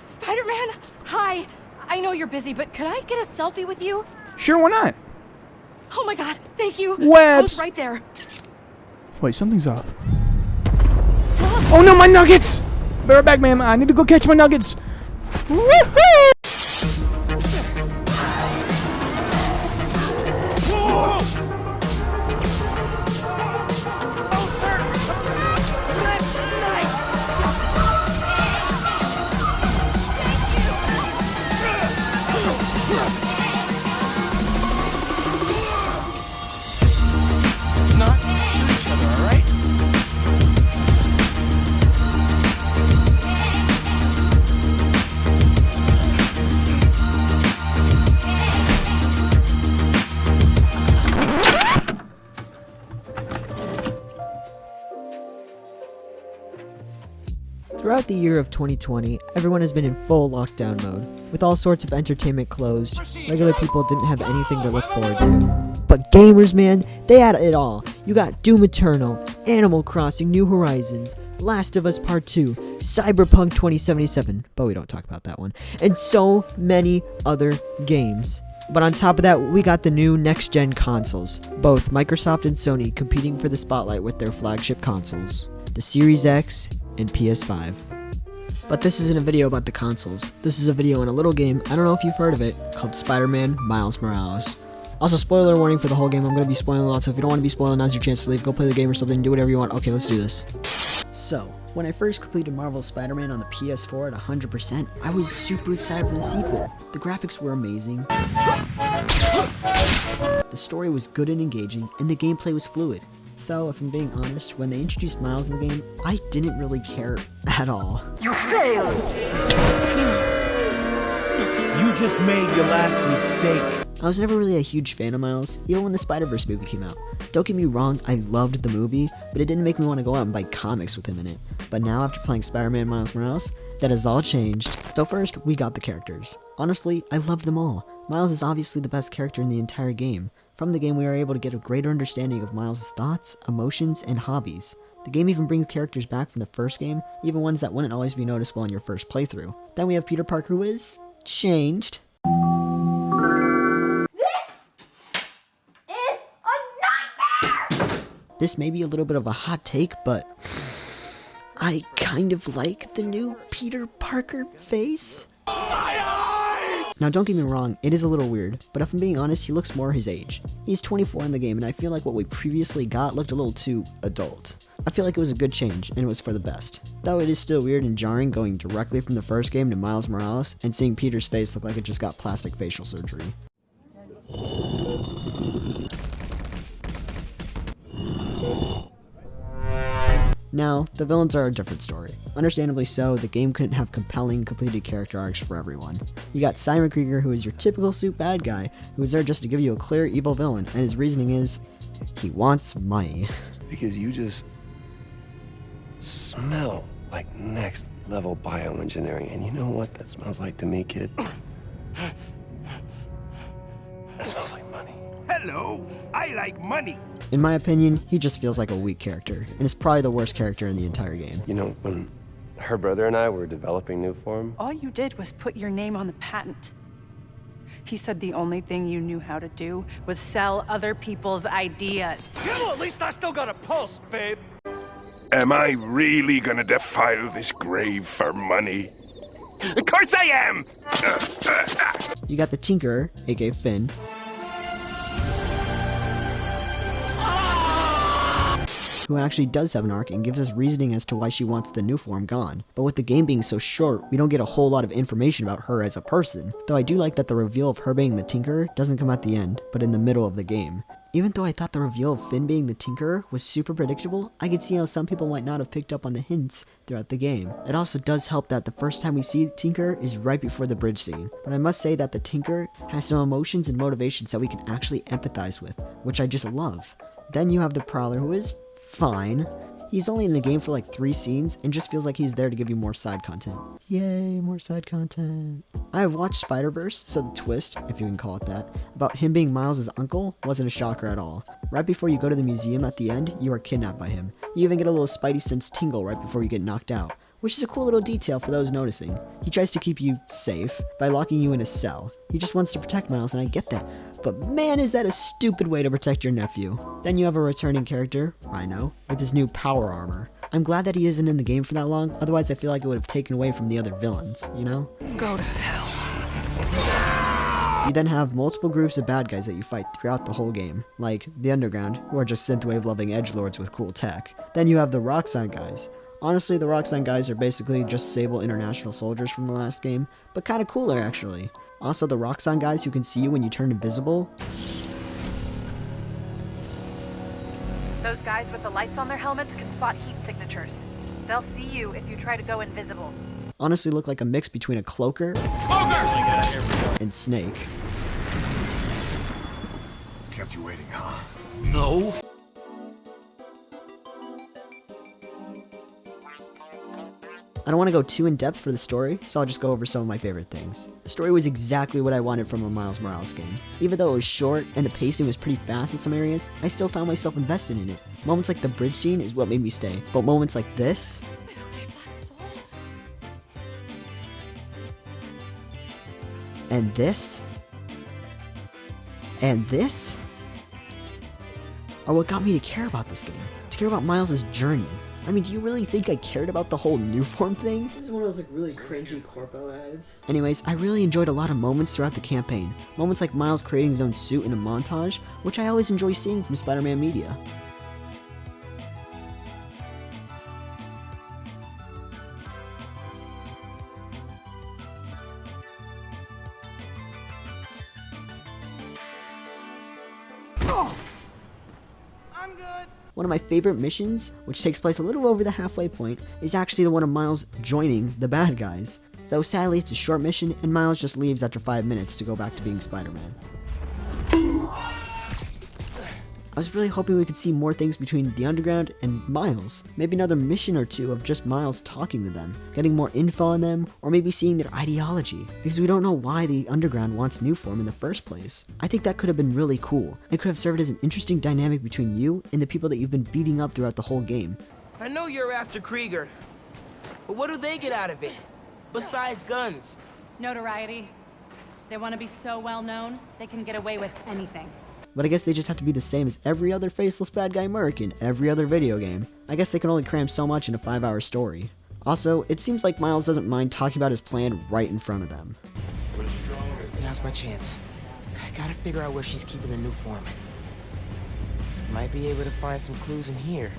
Spider-Man, hi. I know you're busy, but could I get a selfie with you? Sure, why not? Oh my god, thank you. Webs. I was right there. Wait, something's off. Oh no, my nuggets! Be right back, ma'am. I need to go catch my nuggets. Woohoo! Throughout the year of 2020, everyone has been in full lockdown mode, with all sorts of entertainment closed. Regular people didn't have anything to look forward to. But gamers, man, they had it all. You got Doom Eternal, Animal Crossing New Horizons, Last of Us Part 2, Cyberpunk 2077, but we don't talk about that one, and so many other games. But on top of that, we got the new next-gen consoles, both Microsoft and Sony competing for the spotlight with their flagship consoles, the Series X and PS5. But this isn't a video about the consoles. This is a video on a little game, I don't know if you've heard of it, called Spider-Man Miles Morales. Also, spoiler warning for the whole game, I'm going to be spoiling a lot, so if you don't want to be spoiled, now's your chance to leave. Go play the game or something, do whatever you want. Okay, let's do this. So, when I first completed Marvel's Spider-Man on the PS4 at 100%, I was super excited for the sequel. The graphics were amazing, the story was good and engaging, and the gameplay was fluid. Though, if I'm being honest, when they introduced Miles in the game, I didn't really care at all. You failed! You just made your last mistake. I was never really a huge fan of Miles, even when the Spiderverse movie came out. Don't get me wrong, I loved the movie, but it didn't make me want to go out and buy comics with him in it. But now, after playing Spider-Man Miles Morales, that has all changed. So first, we got the characters. Honestly, I loved them all. Miles is obviously the best character in the entire game. From the game, we are able to get a greater understanding of Miles' thoughts, emotions, and hobbies. The game even brings characters back from the first game, even ones that wouldn't always be noticeable in your first playthrough. Then we have Peter Parker, who is changed. This may be a little bit of a hot take, but I kind of like the new Peter Parker face. Now, don't get me wrong, it is a little weird, but if I'm being honest, he looks more his age. He's 24 in the game, and I feel like what we previously got looked a little too adult. I feel like it was a good change, and it was for the best. Though it is still weird and jarring going directly from the first game to Miles Morales, and seeing Peter's face look like it just got plastic facial surgery. Now, the villains are a different story. Understandably so, the game couldn't have compelling, completed character arcs for everyone. You got Simon Krieger, who is your typical suit bad guy, who is there just to give you a clear evil villain, and his reasoning is, he wants money. Because you just smell like next level bioengineering, and you know what that smells like to me, kid? That smells like money. Hello, I like money. In my opinion, he just feels like a weak character, and is probably the worst character in the entire game. You know, when her brother and I were developing new form, All you did was put your name on the patent. He said the only thing you knew how to do was sell other people's ideas. Yeah, well, at least I still got a pulse, babe. Am I really gonna defile this grave for money? Of course I am! You got the Tinkerer, aka Finn, who actually does have an arc and gives us reasoning as to why she wants the new form gone. But with the game being so short, we don't get a whole lot of information about her as a person. Though I do like that the reveal of her being the Tinkerer doesn't come at the end, but in the middle of the game. Even though I thought the reveal of Finn being the Tinkerer was super predictable, I could see how some people might not have picked up on the hints throughout the game. It also does help that the first time we see the Tinkerer is right before the bridge scene. But I must say that the Tinkerer has some emotions and motivations that we can actually empathize with, which I just love. Then you have the Prowler, who is fine. He's only in the game for like 3 scenes and just feels like he's there to give you more side content. Yay, more side content. I have watched Spiderverse, so the twist, if you can call it that, about him being Miles' uncle wasn't a shocker at all. Right before you go to the museum at the end, you are kidnapped by him. You even get a little Spidey sense tingle right before you get knocked out, which is a cool little detail for those noticing. He tries to keep you safe by locking you in a cell. He just wants to protect Miles, and I get that. But man, is that a stupid way to protect your nephew. Then you have a returning character, Rhino, with his new power armor. I'm glad that he isn't in the game for that long, otherwise I feel like it would have taken away from the other villains, you know? Go to hell. You then have multiple groups of bad guys that you fight throughout the whole game, like the Underground, who are just synthwave-loving edgelords with cool tech. Then you have the Roxxon guys. Honestly, the Roxxon guys are basically just Sable International soldiers from the last game, but kinda cooler actually. Also, the Roxxon guys who can see you when you turn invisible. Those guys with the lights on their helmets can spot heat signatures. They'll see you if you try to go invisible. Honestly look like a mix between a cloaker and Snake. Kept you waiting, huh? No. I don't want to go too in-depth for the story, so I'll just go over some of my favorite things. The story was exactly what I wanted from a Miles Morales game. Even though it was short and the pacing was pretty fast in some areas, I still found myself invested in it. Moments like the bridge scene is what made me stay, but moments like this, and this, and this, are what got me to care about this game, to care about Miles' journey. I mean, do you really think I cared about the whole new form thing? This is one of those like really cringy corpo ads. Anyways, I really enjoyed a lot of moments throughout the campaign. Moments like Miles creating his own suit in a montage, which I always enjoy seeing from Spider-Man media. One of my favorite missions, which takes place a little over the halfway point, is actually the one of Miles joining the bad guys. Though sadly it's a short mission, and Miles just leaves after 5 minutes to go back to being Spider-Man. I was really hoping we could see more things between the Underground and Miles. Maybe another mission or two of just Miles talking to them, getting more info on them, or maybe seeing their ideology, because we don't know why the Underground wants Newform in the first place. I think that could have been really cool. It could have served as an interesting dynamic between you and the people that you've been beating up throughout the whole game. I know you're after Krieger, but what do they get out of it? Besides guns? Notoriety. They want to be so well known, they can get away with anything. But I guess they just have to be the same as every other faceless bad guy merc in every other video game. I guess they can only cram so much in a 5-hour story. Also, it seems like Miles doesn't mind talking about his plan right in front of them. Now's my chance. I gotta figure out where she's keeping the new form. Might be able to find some clues in here.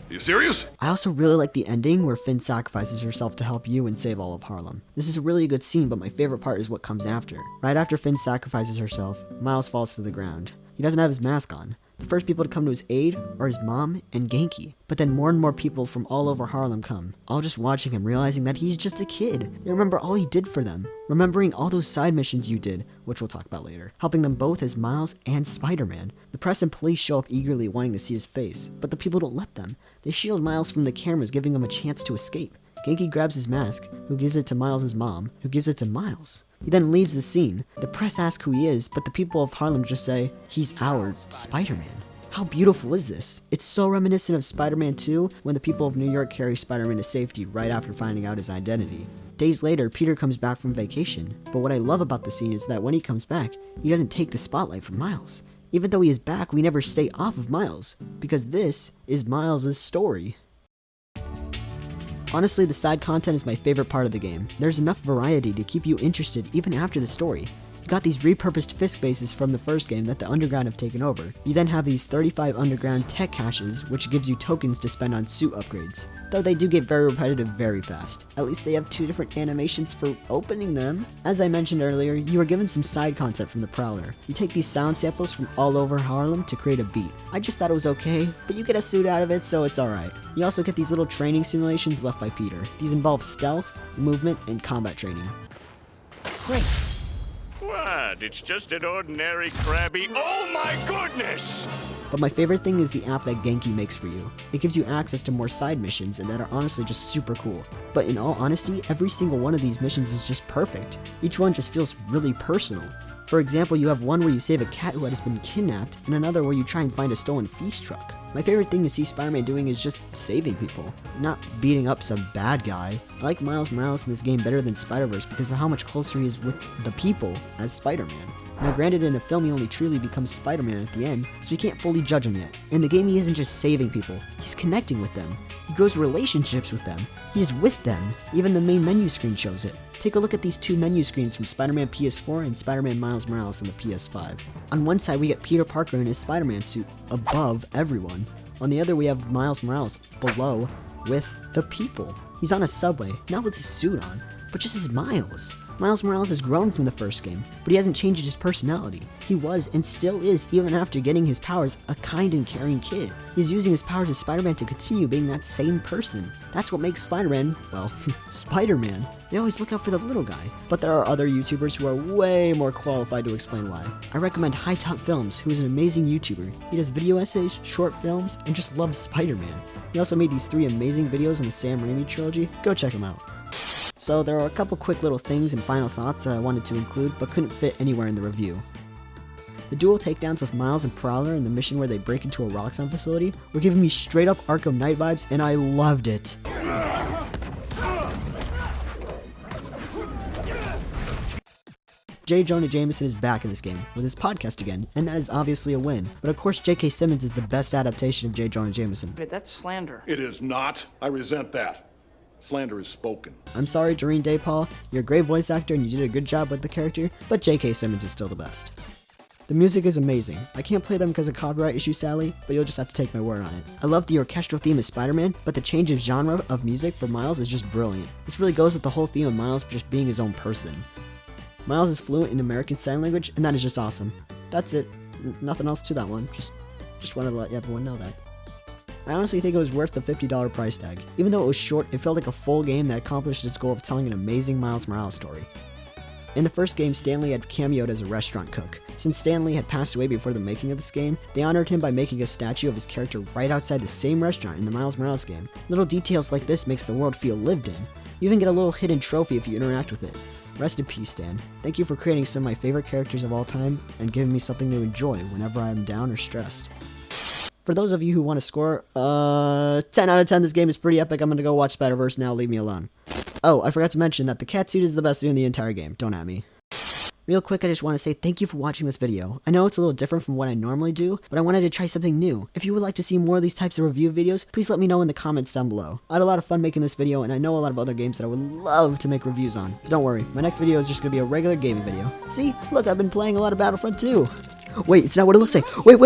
You serious? I also really like the ending where Finn sacrifices herself to help you and save all of Harlem. This is a really good scene, but my favorite part is what comes after. Right after Finn sacrifices herself, Miles falls to the ground. He doesn't have his mask on. The first people to come to his aid are his mom and Genki. But then more and more people from all over Harlem come, all just watching him, realizing that he's just a kid. They remember all he did for them, remembering all those side missions you did, which we'll talk about later, helping them both as Miles and Spider-Man. The press and police show up eagerly wanting to see his face, but the people don't let them. They shield Miles from the cameras, giving him a chance to escape. Genki grabs his mask, who gives it to Miles' mom, who gives it to Miles. He then leaves the scene. The press asks who he is, but the people of Harlem just say, he's our Spider-Man. How beautiful is this? It's so reminiscent of Spider-Man 2, when the people of New York carry Spider-Man to safety right after finding out his identity. Days later, Peter comes back from vacation, but what I love about the scene is that when he comes back, he doesn't take the spotlight from Miles. Even though he is back, we never stay off of Miles, because this is Miles' story. Honestly, the side content is my favorite part of the game. There's enough variety to keep you interested even after the story. You got these repurposed Fisk bases from the first game that the Underground have taken over. You then have these 35 Underground tech caches, which gives you tokens to spend on suit upgrades. Though they do get very repetitive very fast. At least they have 2 different animations for opening them. As I mentioned earlier, you are given some side content from the Prowler. You take these sound samples from all over Harlem to create a beat. I just thought it was okay, but you get a suit out of it, so it's alright. You also get these little training simulations left by Peter. These involve stealth, movement, and combat training. Great. What? It's just an ordinary crabby. Oh my goodness! But my favorite thing is the app that Genki makes for you. It gives you access to more side missions and that are honestly just super cool. But in all honesty, every single one of these missions is just perfect. Each one just feels really personal. For example, you have one where you save a cat who has been kidnapped, and another where you try and find a stolen feast truck. My favorite thing to see Spider-Man doing is just saving people, not beating up some bad guy. I like Miles Morales in this game better than Spiderverse because of how much closer he is with the people as Spider-Man. Now granted, in the film he only truly becomes Spider-Man at the end, so we can't fully judge him yet. In the game he isn't just saving people, he's connecting with them. He grows relationships with them. He's with them. Even the main menu screen shows it. Take a look at these two menu screens from Spider-Man PS4 and Spider-Man Miles Morales on the PS5. On one side we get Peter Parker in his Spider-Man suit, above everyone. On the other we have Miles Morales, below, with the people. He's on a subway, not with his suit on, but just as Miles. Miles Morales has grown from the first game, but he hasn't changed his personality. He was, and still is, even after getting his powers, a kind and caring kid. He's using his powers as Spider-Man to continue being that same person. That's what makes Spider-Man, well, Spider-Man. They always look out for the little guy, but there are other YouTubers who are way more qualified to explain why. I recommend High Top Films, who is an amazing YouTuber. He does video essays, short films, and just loves Spider-Man. He also made these 3 amazing videos on the Sam Raimi trilogy. Go check him out. So there are a couple quick little things and final thoughts that I wanted to include but couldn't fit anywhere in the review. The dual takedowns with Miles and Prowler in the mission where they break into a Roxxon facility were giving me straight up Arkham Knight vibes, and I loved it. J. Jonah Jameson is back in this game, with his podcast again, and that is obviously a win. But of course J.K. Simmons is the best adaptation of J. Jonah Jameson. That's slander. It is not. I resent that. Slander is spoken. I'm sorry, Doreen Day Paul, you're a great voice actor and you did a good job with the character, but J.K. Simmons is still the best. The music is amazing. I can't play them because of copyright issues, sadly, but you'll just have to take my word on it. I love the orchestral theme of Spider-Man, but the change of genre of music for Miles is just brilliant. This really goes with the whole theme of Miles just being his own person. Miles is fluent in American Sign Language, and that is just awesome. That's it. Nothing else to that one. Just wanted to let everyone know that. I honestly think it was worth the $50 price tag. Even though it was short, it felt like a full game that accomplished its goal of telling an amazing Miles Morales story. In the first game, Stan Lee had cameoed as a restaurant cook. Since Stan Lee had passed away before the making of this game, they honored him by making a statue of his character right outside the same restaurant in the Miles Morales game. Little details like this makes the world feel lived in. You even get a little hidden trophy if you interact with it. Rest in peace, Stan. Thank you for creating some of my favorite characters of all time and giving me something to enjoy whenever I am down or stressed. For those of you who want to score, 10 out of 10, this game is pretty epic. I'm gonna go watch Spiderverse now, leave me alone. Oh, I forgot to mention that the cat suit is the best suit in the entire game. Don't at me. Real quick, I just want to say thank you for watching this video. I know it's a little different from what I normally do, but I wanted to try something new. If you would like to see more of these types of review videos, please let me know in the comments down below. I had a lot of fun making this video, and I know a lot of other games that I would love to make reviews on. But don't worry, my next video is just going to be a regular gaming video. See? Look, I've been playing a lot of Battlefront 2. Wait, it's not what it looks like. Wait.